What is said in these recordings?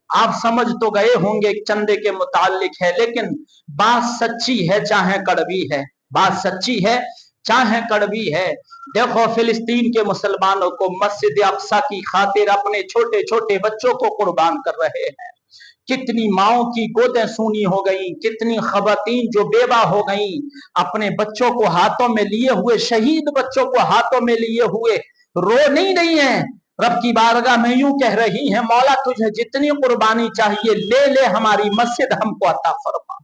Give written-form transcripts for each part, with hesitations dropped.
आप समझ तो गए होंगे चंदे के मुतालिक है, लेकिन बात सच्ची है चाहे कड़वी है, बात सच्ची है चाहे कड़वी है। देखो फिलिस्तीन के मुसलमानों को मस्जिद अक्सा की खातिर अपने छोटे छोटे बच्चों को कुर्बान कर रहे हैं। कितनी माओं की गोदें सूनी हो गई, कितनी खवातीन जो बेवा हो गई, अपने बच्चों को हाथों में लिए हुए, शहीद बच्चों को हाथों में लिए हुए रो नहीं रही हैं, रब की बारगाह में यूं कह रही हैं, मौला तुझे जितनी कुर्बानी चाहिए ले ले, हमारी मस्जिद हमको अता फरमा।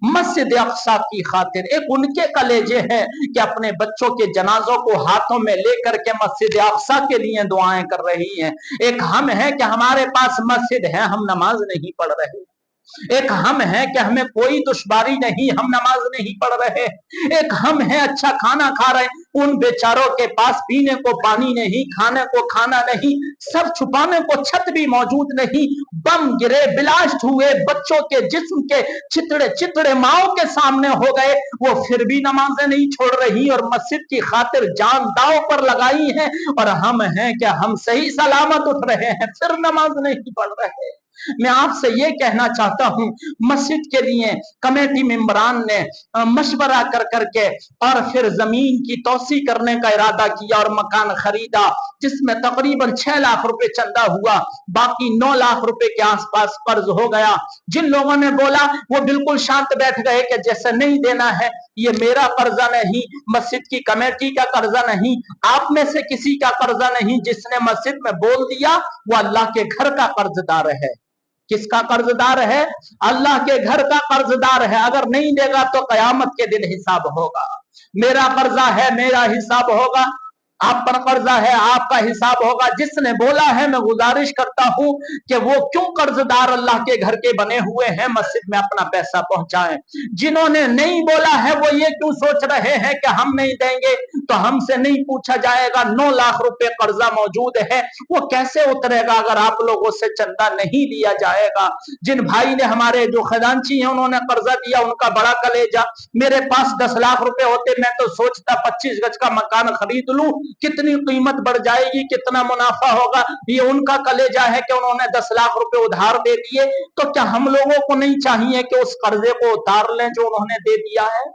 मस्जिद अक्सा की खातिर एक उनके कलेजे हैं कि अपने बच्चों के जनाजों को हाथों में लेकर के मस्जिद अक्सा के लिए दुआएं कर रही हैं। एक हम है कि हमारे पास मस्जिद है, हम नमाज नहीं पढ़ रहे। एक हम है कि हमें कोई दुश्वारी नहीं, हम नमाज नहीं पढ़ रहे। एक हम है अच्छा खाना खा रहे, उन बेचारों के पास पीने को पानी नहीं, खाने को खाना नहीं, सब छुपाने को छत भी मौजूद नहीं। बम गिरे, ब्लास्ट हुए, बच्चों के जिस्म के चितड़े चितड़े माओ के सामने हो गए, वो फिर भी नमाजें नहीं छोड़ रही और मस्जिद की खातिर जान दांव पर लगाई है। और हम हैं कि हम सही सलामत उठ रहे हैं, फिर नमाज नहीं पढ़ रहे। मैं आपसे ये कहना चाहता हूं, मस्जिद के लिए कमेटी मेंबरान ने मशवरा कर करके और फिर जमीन की तोसी करने का इरादा किया और मकान खरीदा, जिसमें तकरीबन 6 लाख रुपए चंदा हुआ, बाकी 9 लाख रुपए के आसपास कर्ज हो गया। जिन लोगों ने बोला वो बिल्कुल शांत बैठ गए कि जैसे नहीं देना है, ये मेरा कर्जा नहीं, मस्जिद की कमेटी का कर्जा नहीं, आप में से किसी का कर्जा नहीं। जिसने मस्जिद में बोल दिया वो अल्लाह के घर का कर्जदार है। किसका कर्जदार है? अल्लाह के घर का कर्जदार है। अगर नहीं देगा तो कयामत के दिन हिसाब होगा। मेरा कर्जा है, मेरा हिसाब होगा, आप पर कर्जा है, आपका हिसाब होगा। जिसने बोला है, मैं गुजारिश करता हूं कि वो क्यों कर्जदार अल्लाह के घर के बने हुए हैं, मस्जिद में अपना पैसा पहुंचाएं। जिन्होंने नहीं बोला है वो ये क्यों सोच रहे हैं कि हम नहीं देंगे तो हमसे नहीं पूछा जाएगा। 9 लाख रुपए कर्जा मौजूद है, वो कैसे उतरेगा अगर आप लोगों से चंदा नहीं लिया जाएगा। जिन भाई ने, हमारे जो खजांची हैं, उन्होंने कर्जा दिया, उनका बड़ा कलेजा। मेरे पास 10 लाख रुपए होते, मैं तो सोचता 25 गज का मकान खरीद लूं, कितनी कीमत बढ़ जाएगी, कितना मुनाफा होगा। ये उनका कलेजा है कि उन्होंने 10 लाख रुपए उधार दे दिए। तो क्या हम लोगों को नहीं चाहिए कि उस कर्जे को उतार लें जो उन्होंने दे दिया है?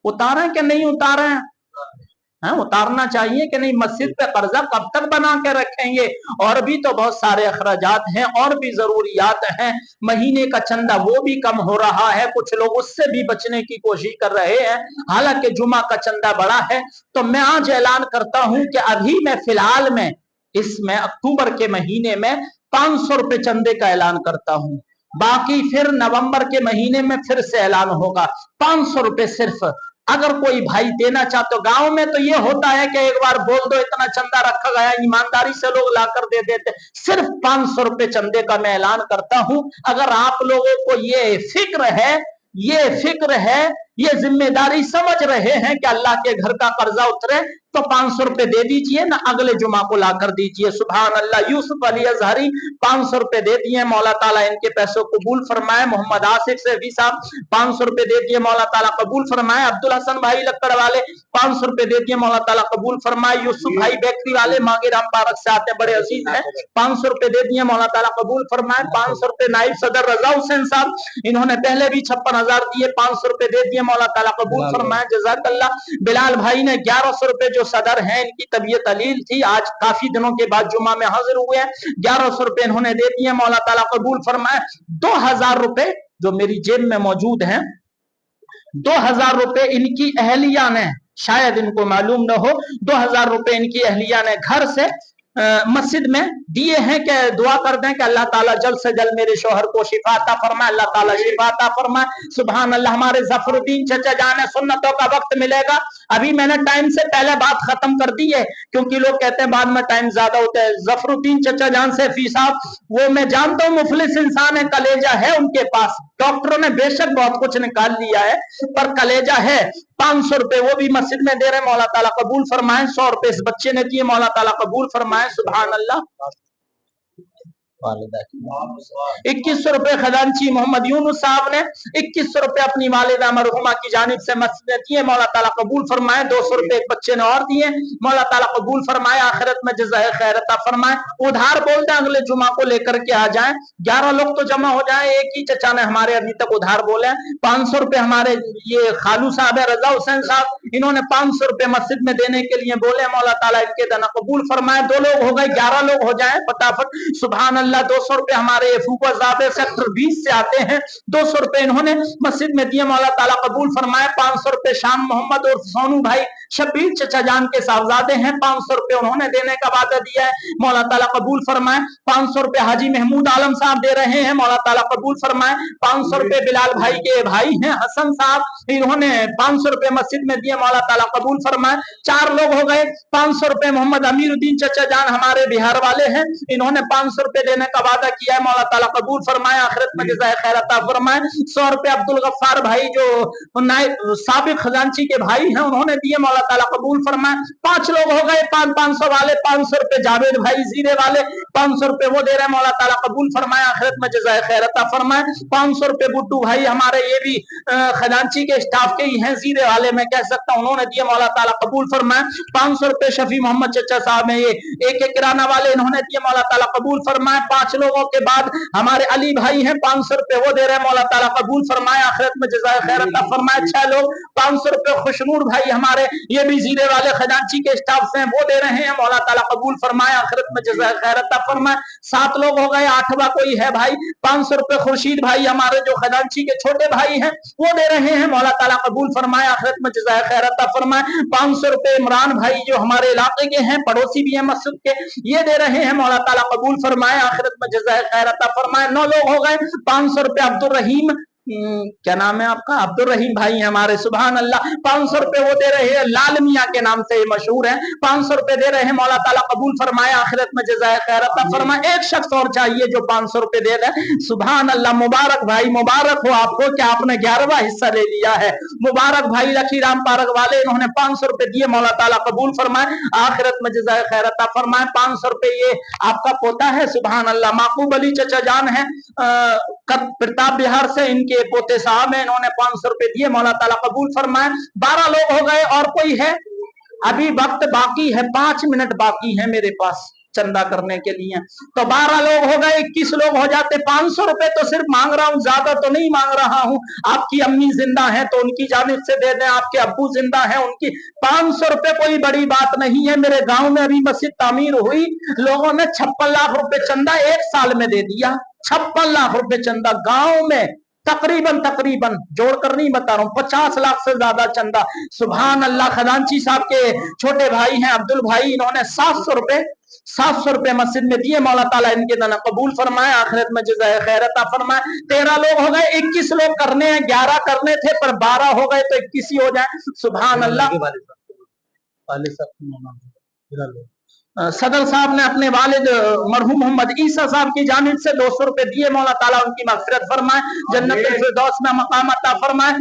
उतारें कि नहीं उतारें? उतारना चाहिए कि नहीं? मस्जिद पे कर्जा कब तक बना के रखेंगे? और भी तो बहुत सारे अखराजात हैं, और भी जरूरियात हैं। महीने का चंदा वो भी कम हो रहा है, कुछ लोग उससे भी बचने की कोशिश कर रहे हैं, हालांकि जुमा का चंदा बड़ा है। तो मैं आज ऐलान करता हूं कि अभी मैं फिलहाल में इसमें अक्टूबर के महीने में 500 रुपए चंदे का ऐलान करता हूं। बाकी फिर नवंबर के महीने में फिर से ऐलान होगा। 500 रुपए सिर्फ। अगर कोई भाई देना चाहते हो, गांव में तो ये होता है कि एक बार बोल दो इतना चंदा रखा गया, ईमानदारी से लोग लाकर दे देते। सिर्फ 500 रुपए चंदे का मैं ऐलान करता हूं। अगर आप लोगों को ये फिक्र है, ये जिम्मेदारी समझ रहे हैं कि अल्लाह के घर का कर्जा उतरे, तो 500 रुपए दे दीजिए ना, अगले जुमा को लाकर दीजिए। सुभान अल्लाह। यूसुफ अली अजहरी 500 रुपए दे दिए, मौला ताला इनके पैसों कबूल फरमाए। मोहम्मद आसिफ से भी साहब 500 रुपए दे दिए, मौला ताला कबूल फरमाए। अब्दुल हसन भाई लक्कड़ वाले 500 रुपए दे दिए, मौला ताला कबूल फरमाए। यूसुफ भाई बेकरी वाले मांगे राम पारक से आते, बड़े अजीज हैं, 500 रुपए दे दिए, मौला ताला कबूल फरमाए। 500 रुपए नाइब सदर रजा हुसैन साहब, इन्होंने पहले भी 56,000 दिए, 500 रुपए दे दिए, मौला ताला कबूल फरमाए, जज़ाकल्लाह। बिलाल भाई ने 1100 रुपए, जो सदर हैं, इनकी तबीयत अलील थी, आज काफी दिनों के बाद जुमा में हाजिर हुए हैं, 1100 रुपए इन्होंने दे दिए, मौला ताला कबूल फरमाए। 2000 रुपए जो मेरी जेब में मौजूद हैं, 2000 रुपए इनकी अहलिया ने, शायद इनको मालूम न हो, 2000 रुपए इनकी अहलिया ने घर से मस्जिद में दिए हैं कि दुआ कर दें कि अल्लाह ताला जल्द से जल्द मेरे शोहर को शिफा अता फरमाए, अल्लाह ताला शिफा अता फरमाए। सुभान अल्लाह। हमारे जफरुद्दीन चचा जान है, सुन्नतों का वक्त मिलेगा। अभी मैंने टाइम से पहले बात खत्म कर दी है, क्योंकि लोग कहते हैं बाद में टाइम ज्यादा होता है। जफरुद्दीन चचा जान सैफी साहब, वो मैं जानता हूँ मुफलिस इंसान है, कलेजा है उनके पास। डॉक्टरों ने बेशक बहुत कुछ निकाल लिया है, पर कलेजा है। 500 रुपए वो भी मस्जिद में दे रहे, मौला ताला कबूल फरमाए। 100 रुपए इस बच्चे ने दिए, मौला ताला कबूल फरमाए। सुभान अल्लाह। वालिदा की 2100 रुपए खजांची मोहम्मद यूनुस साहब ने 2100 रुपए अपनी वालिदा मरहुमा की जानिब से मस्जिद में दिए, मौला ताला कबूल फरमाए। 200 रुपए एक बच्चे ने और दिए, मौला ताला कबूल फरमाए, आखिरत में जज़ाए खैर अता फरमाए। उधार बोलते हैं अगले जुमा को लेकर के आ जाएं, 11 लोग तो जमा हो जाएं। एक ही चचा ने हमारे अभी तक उधार बोले 500 रुपए, हमारे ये खालू साहब है रजा हुसैन साहब, इन्होंने 500 रुपए मस्जिद में देने के लिए बोले, मौला ताला इनके दना कबूल फरमाए। 2 लोग हो गए, 11 लोग हो जाए फटाफट, सुभान अल्लाह। 200 रुपए हमारे फूफा साहब सेक्टर 20 से आते हैं, 200 रुपए इन्होंने मस्जिद में दिए, मौला ताला कबूल फरमाए। 500 रुपए शाम मोहम्मद और सोनू भाई शब्बीर चचा जान के साहबजादे हैं, 500 रुपए उन्होंने देने का वादा दिया है, मौला ताला कबूल फरमाए। 500 रुपए हाजी महमूद आलम साहब दे रहे हैं, मौला ताला कबूल फरमाए। 500 रुपए बिलाल भाई के भाई हैं हसन साहब, इन्होंने 500 रुपए मस्जिद में दिए, मौला ताला कबूल फरमाए। 4 लोग हो गए। 500 रुपए मोहम्मद अमीरुद्दीन चचा जान हमारे बिहार वाले हैं, इन्होंने 500 रुपए देने का वादा किया है, मौला ताला कबूल फरमाए, आखिरत में जज़ाए खैर अता फरमाए। 100 रुपए अब्दुल गफ्फार भाई जो साबिक खजांची के भाई हैं, उन्होंने दिए, मौला ताला कबूल फरमाए। 5 लोग हो गए, 500 वाले। 500 रुपए जावेद भाई जीरे वाले, 500 रुपए वो दे रहे हैं, मौला ताला कबूल फरमाए, आखिरत में जज़ाए खैर अता फरमाए। 500 रुपए बुड्डू भाई हमारे ये भी खजांची के स्टाफ के ही हैं, जीरे वाले मैं कह सकता हूं, उन्होंने दिए, मौला ताला कबूल फरमाए। 500 रुपए शफी मोहम्मद चचा साहब है, ये एक किराना वाले, इन्होंने दिए, मौला ताला कबूल फरमाए। 5 लोगों के बाद हमारे अली भाई हैं, 500 रुपए वो दे रहे हैं, मौला ताला कबूल फरमाए, आखिरत में जज़ाए खैर अता फरमाए। 6 लोग 500 रुपए खुशनूर भाई हमारे ये भी जीरे वाले खजांची के स्टाफ से हैं, वो दे रहे हैं, मौला ताला कबूल फरमाए, आखिरत में जज़ाए खैर अता फरमाए। 7 लोग हो गए, 8वां कोई है भाई, 500 रुपए खुर्शीद भाई हमारे जो खजांची के छोटे भाई हैं, वो दे रहे हैं, मौला ताला कबूल फरमाए, आखिरत में जज़ाए खैर अता फरमाए। 500 रुपए इमरान भाई जो हमारे इलाके के हैं, पड़ोसी भी हैं मस्जिद के, ये दे रहे हैं, मौला ताला कबूल फरमाए, आखिरत में जज़ाए खैर अता फरमाए। 9 लोग हो गए। 500 रुपए अब्दुल रहीम, क्या नाम है आपका, अब्दुल रहीम भाई हमारे, सुभान अल्लाह, 500 रुपए वो दे रहे हैं, लाल मियां के नाम से मशहूर है, 500 रुपए दे रहे हैं, मौला ताला कबूल फरमाए, आखिरत में जज़ाए खैर अता फरमाए। एक शख्स और चाहिए जो 500 रुपए दे रहे, सुभान अल्लाह, मुबारक भाई, मुबारक हो आपको कि आपने 11वां हिस्सा ले लिया है, मुबारक भाई लखी राम पार्क वाले, इन्होंने 500 रुपए दिए, मौला ताला कबूल फरमाए, आखिरत में जज़ाए खैर अता फरमाए। 500 रुपए ये आपका पोता है, सुभान अल्लाह, माकूब अली चचा जान है प्रताप बिहार से, इनके पोते साहब हैं, इन्होंने 500 रुपए दिए, मौला ताला कबूल फरमाए। 12 लोग हो गए, और कोई है? अभी वक्त बाकी है, 5 मिनट बाकी है मेरे पास चंदा करने के लिए, तो 12 लोग हो गए, 21 लोग हो जाते। 500 रुपए तो सिर्फ मांग रहा हूं, ज्यादा तो नहीं मांग रहा हूं। आपकी अम्मी जिंदा है तो उनकी जानिब से दे दें, आपके अब्बू जिंदा है उनकी, 500 रुपए कोई बड़ी बात नहीं है। मेरे गांव में अभी मस्जिद तामीर हुई, लोगों ने 56 लाख रुपए चंदा 1 साल में दे दिया, 56 लाख रुपए चंदा गांव में, तकरीबन जोड़कर नहीं बता रहा हूं, 50 लाख से ज्यादा चंदा, सुभान अल्लाह। खजांची साहब के छोटे भाई हैं अब्दुल भाई, इन्होंने 700 रुपए मस्जिद में दिए, मौला ताला इनके दना कबूल फरमाए, आखिरत में जज़ाए खैर अता फरमाए। 13 लोग हो गए, 21 लोग करने हैं, 11 करने थे पर 12 हो गए तो 21 ही हो जाए, सुभान अल्लाह। सदर साहब ने अपने वालिद मरहूम मोहम्मद ईसा साहब की जानिब से 200 रुपए दिए, मौला ताला उनकी मग़फ़िरत फरमाए, जन्नतुल फिरदौस में मकाम अता फरमाए।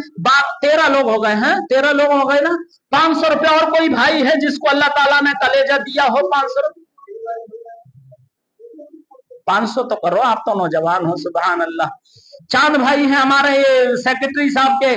13 लोग हो गए हैं, 13 लोग हो गए ना। 500 रुपए और कोई भाई है जिसको अल्लाह ताला ने कलेजा दिया हो? 500 तो करो, आप तो नौजवान हो, सुभान अल्लाह। चांद भाई हैं हमारे, ये सेक्रेटरी साहब के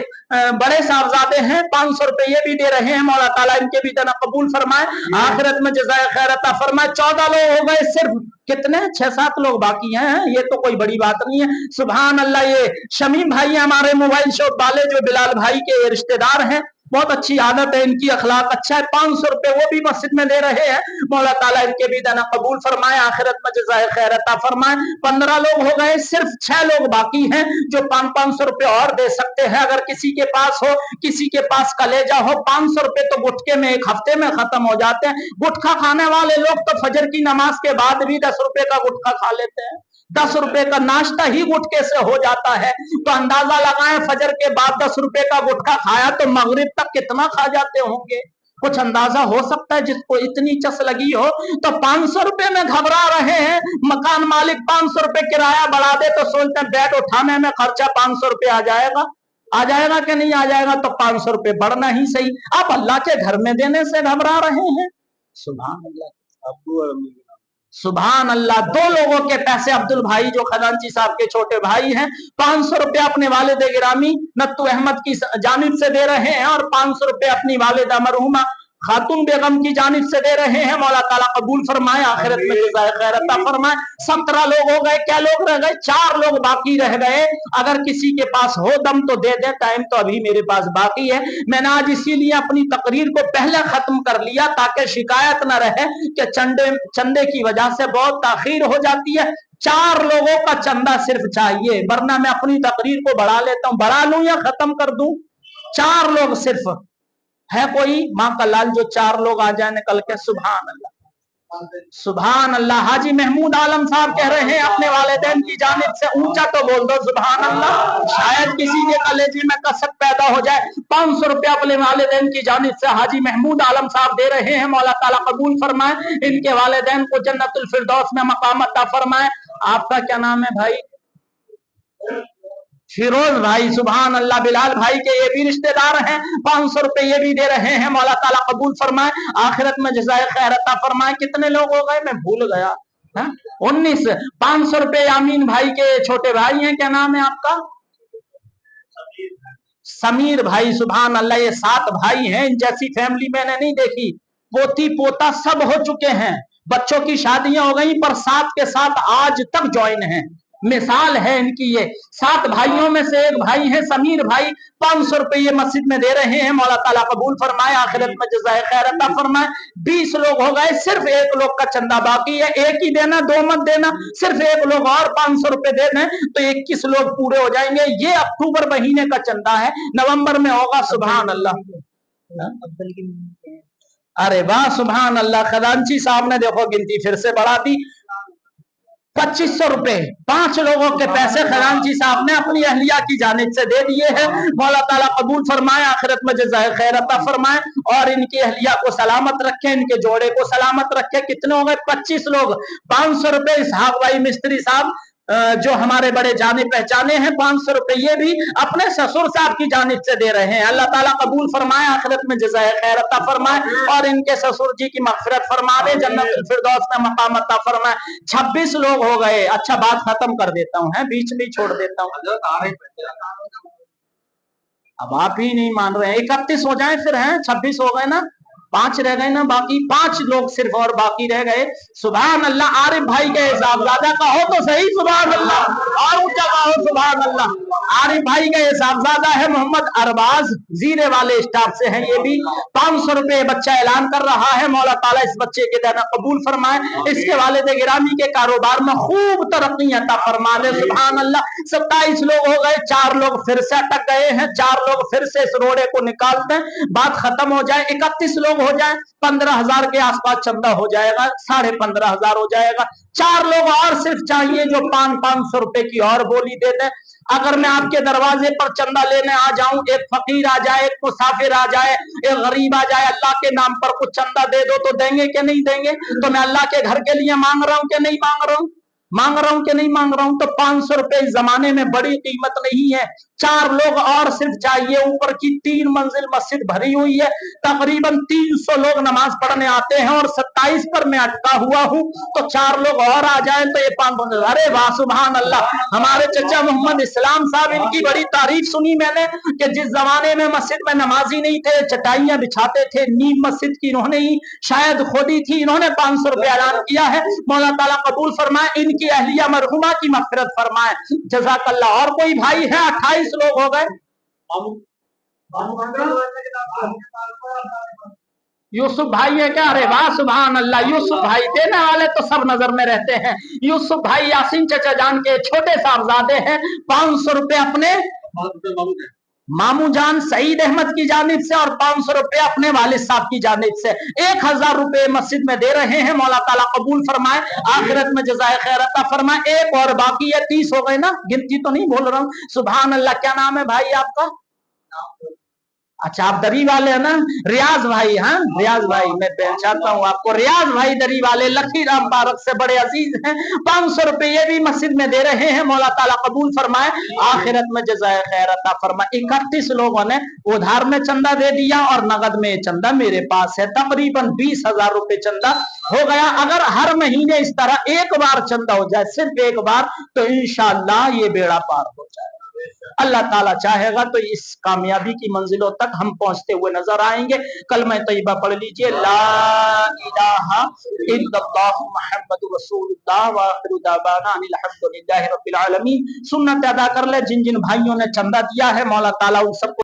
बड़े साहबजादे हैं, 500 रुपए ये भी दे रहे हैं, मौला ताला इनके भी तना कबूल फरमाए, आखिरत में जज़ाए खैर अता फरमाए। 14 लोग हो गए, सिर्फ कितने 6-7 लोग बाकी हैं, ये तो कोई बड़ी बात नहीं है, सुभान अल्लाह। ये शमीम भाई हमारे मोबाइल शॉप वाले जो बिलाल भाई के रिश्तेदार हैं, बहुत अच्छी आदत है इनकी, अखलाक अच्छा है, 500 रुपए वो भी मस्जिद में दे रहे हैं, मौला ताला इनके भी दाना कबूल फरमाए, आखिरत में जज़ाए खैर अता फरमाए। 15 लोग हो गए, सिर्फ 6 लोग बाकी हैं जो 500 रुपए और दे सकते हैं, अगर किसी के पास हो, किसी के पास कलेजा हो। 500 रुपए तो गुटके में 1 हफ्ते में खत्म हो जाते हैं। गुटखा खाने वाले लोग तो फजर की नमाज के बाद भी 10 रुपए का गुटखा खा लेते हैं, 10 रुपए का नाश्ता ही गुटके से हो जाता है, तो अंदाजा लगाएं फजर के बाद 10 रुपए का गुटखा खाया तो मगरिब तक कितना खा जाते होंगे, कुछ अंदाजा हो सकता है। जिसको इतनी चस लगी हो तो 500 रुपए में घबरा रहे हैं, मकान मालिक 500 रुपए किराया बढ़ा दे तो सोचते हैं बेड उठाने में खर्चा 500 रुपए आ जाएगा कि नहीं आ जाएगा, तो 500 रुपए बढ़ना ही सही। आप अल्लाह के घर में देने से घबरा रहे हैं, सुभान अल्लाह। सुभान अल्लाह। 2 लोगों के पैसे, अब्दुल भाई जो खजांची साहब के छोटे भाई हैं, 500 रुपया अपने वालिद गिरामी नत्तू अहमद की जानिब से दे रहे हैं और 500 रुपया अपनी वालिदा मरहुमा खातून बेगम की जानिब से दे रहे हैं। मौला ताला कबूल फरमाए, आखिरत में जज़ाए खैर अता फरमाए। 17 लोग हो गए। क्या लोग रह गए? 4 लोग बाकी रह गए। अगर किसी के पास हो दम तो दे दे, टाइम तो अभी मेरे पास बाकी है। मैंने आज इसीलिए अपनी तकरीर को पहले खत्म कर लिया ताकि शिकायत न रहे कि चंदे की वजह से बहुत ताखीर हो जाती है। 4 लोगों का चंदा सिर्फ चाहिए, वरना मैं अपनी तकरीर को बढ़ा लेता हूं। बढ़ा लूं या खत्म कर दूं? 4 लोग सिर्फ है। कोई माँ का लाल जो 4 लोग आ जाए निकल के? सुभान अल्लाह, सुभान अल्लाह। हाजी महमूद आलम साहब कह रहे हैं अपने वालिदैन की जानिब से, ऊंचा तो बोल दो सुभान अल्लाह, शायद किसी के कलेजे में कसक पैदा हो जाए। 500 रुपया अपने वालिदैन की जानिब से हाजी महमूद आलम साहब दे रहे हैं। मौला ताला कबूल फरमाए, इनके वालिदैन को जन्नतुल फिरदौस में मकाम अता फरमाए। आपका क्या नाम है भाई? फिरोज भाई, सुभान अल्लाह। बिलाल भाई के ये भी रिश्तेदार हैं, 500 रुपए ये भी दे रहे हैं। मौला ताला कबूल फरमाए, आखिरत में जज़ाए खैर अता फरमाए। कितने लोग हो गए? मैं भूल गया। 19। 500 रुपए यामीन भाई के छोटे भाई हैं। क्या नाम है आपका? समीर भाई, सुभान अल्लाह। ये 7 भाई हैं, इन जैसी फैमिली मैंने नहीं देखी। पोती पोता सब हो चुके हैं, बच्चों की शादियां हो गई, पर 7 के 7 आज तक ज्वाइन हैं। मिसाल है इनकी। ये 7 भाइयों में से एक भाई है समीर भाई, 500 रुपए ये मस्जिद में दे रहे हैं। मौला ताला कबूल फरमाए, आखिरत में जज़ाए खैर अता फरमाए। 20 लोग हो गए, सिर्फ 1 लोग का चंदा बाकी है। एक ही देना, 2 मत देना, सिर्फ 1 लोग और 500 रुपए दे दें तो 21 लोग पूरे हो जाएंगे। ये अक्टूबर महीने का चंदा है, नवंबर में होगा। सुभान अल्लाह। अरे वाह, सुभान अल्लाह। खजांची साहब ने देखो गिनती फिर से बढ़ा दी। 2500 रुपए 5 लोगों के पैसे खजांची साहब ने अपनी अहलिया की जानिब से दे दिए हैं। मौला ताला कबूल फरमाए, आखिरत में जज़ाए खैर अता फरमाए और इनकी अहलिया को सलामत रखे, इनके जोड़े को सलामत रखे। कितने हो गए? 25 लोग। 500 रुपए इसहाक भाई मिस्त्री साहब जो हमारे बड़े जाने पहचाने हैं, 500 रुपए ये भी अपने ससुर साहब की जानिब से दे रहे हैं। अल्लाह ताला कबूल फरमाए, आखिरत में जज़ाए खैर अता फरमाए और इनके ससुर जी की मग़फ़िरत फरमा दे, जन्नतुल फिरदौस में मकाम अता फरमाए। 26 लोग हो गए। अच्छा, बात खत्म कर देता हूँ, बीच में छोड़ देता हूँ। अब आप ही नहीं मान रहे हैं। 31 हो जाए फिर, हैं 26 हो गए ना, 5 रह गए ना, बाकी 5 लोग सिर्फ और बाकी रह गए। सुभान अल्लाह। आरिफ भाई के साहबजादा का हो तो सही, सुभान अल्लाह, और ऊंचा का हो, सुभान अल्लाह। आरिफ भाई का ये साहबजादा है मोहम्मद अरबाज, जीरे वाले स्टाफ से हैं। ये भी 500 रुपए बच्चा ऐलान कर रहा है। मौला ताला इस बच्चे के दाना कबूल फरमाए, इसके वालिद गिरामी के कारोबार में खूब तरक्की अता फरमा दे। सुभान अल्लाह। 27 लोग हो गए, 4 लोग फिर से अटक गए हैं, 4 लोग फिर से इस रोड़े को निकालते हैं, बात खत्म हो जाए। 31 लोग हो जाए, 15,000 के आसपास चंदा हो जाएगा, 15,500 हो जाएगा। 4 लोग और सिर्फ चाहिए जो 500 रुपए की और बोली दे दें। अगर मैं आपके दरवाजे पर चंदा लेने आ जाऊं, एक फकीर आ जाए, एक मुसाफिर आ जाए, एक गरीब आ जाए, अल्लाह के नाम पर कुछ चंदा दे दो तो देंगे कि नहीं देंगे? तो मैं अल्लाह के घर के लिए मांग रहा हूं कि नहीं मांग रहा हूं? मांग रहा हूं कि नहीं मांग रहा हूं? तो 500 रुपए इस जमाने में बड़ी कीमत नहीं है। 4 लोग और सिर्फ चाहिए। ऊपर की 3 मंजिल मस्जिद भरी हुई है, तकरीबन 300 लोग नमाज पढ़ने आते हैं और 27 पर मैं अटका हुआ हूं। तो 4 लोग और आ जाए तो ये 500। अरे वाह, सुभान अल्लाह। हमारे चचा मोहम्मद इस्लाम साहब, इनकी बड़ी तारीफ सुनी मैंने कि जिस जमाने में मस्जिद में नमाजी नहीं थे, चटाइयां बिछाते थे, नींव मस्जिद की इन्होंने ही शायद खोदी थी, इन्होंने 500 रुपए ऐलान किया है। मौला ताला कबूल फरमाए, इनकी अहलिया मरहुमा की मग़फ़िरत फरमाए, जज़ाकल्लाह। और कोई भाई है? 28 लोग हो गए। यूसुफ भाई है क्या? अरे वाह, सुभान अल्लाह। यूसुफ भाई देने वाले तो सब नजर में रहते हैं। यूसुफ भाई यासीन चचा जान के छोटे साहबजादे हैं। 500 रुपए अपने मामू जान सईद अहमद की जानिब से और 500 रुपए अपने वालिद साहब की जानिब से 1000 रुपए मस्जिद में दे रहे हैं। मौला ताला कबूल फरमाए, आखिरत में जज़ाए खैर अता फरमाए। एक और बाकी है, 30 हो गए ना, गिनती तो नहीं बोल रहा हूं। सुभान अल्लाह। क्या नाम है भाई आपका? अच्छा आप दरी वाले हैं ना, रियाज भाई। हाँ रियाज भाई, मैं पहचानता हूँ आपको, रियाज भाई दरी वाले लखी राम पार्क से बड़े अजीज हैं। 500 रुपये भी मस्जिद में दे रहे हैं, मौला ताला कबूल फरमाए, आखिरत में जज़ाए खैर अता फरमाए। 31 लोगों ने उधार में चंदा दे दिया और नगद में चंदा मेरे पास है, तकरीबन 20,000 रुपए चंदा हो गया। अगर हर महीने इस तरह एक बार चंदा हो जाए, सिर्फ एक बार, तो इंशाअल्लाह ये बेड़ा पार हो जाए। अल्लाह ताला चाहेगा तो इस कामयाबी की मंजिलों तक हम पहुंचते हुए नजर आएंगे। कलमा तैयबा पढ़ लीजिए, ला इलाहा इल्लल्लाह मुहम्मदुर रसूलुल्लाह व आखिरु दावाना अनिल हम्दुलिल्लाहि रब्बिल आलमीन। सुन्नत अदा कर ले। जिन जिन भाइयों ने चंदा दिया है, मौला ताला उन सबको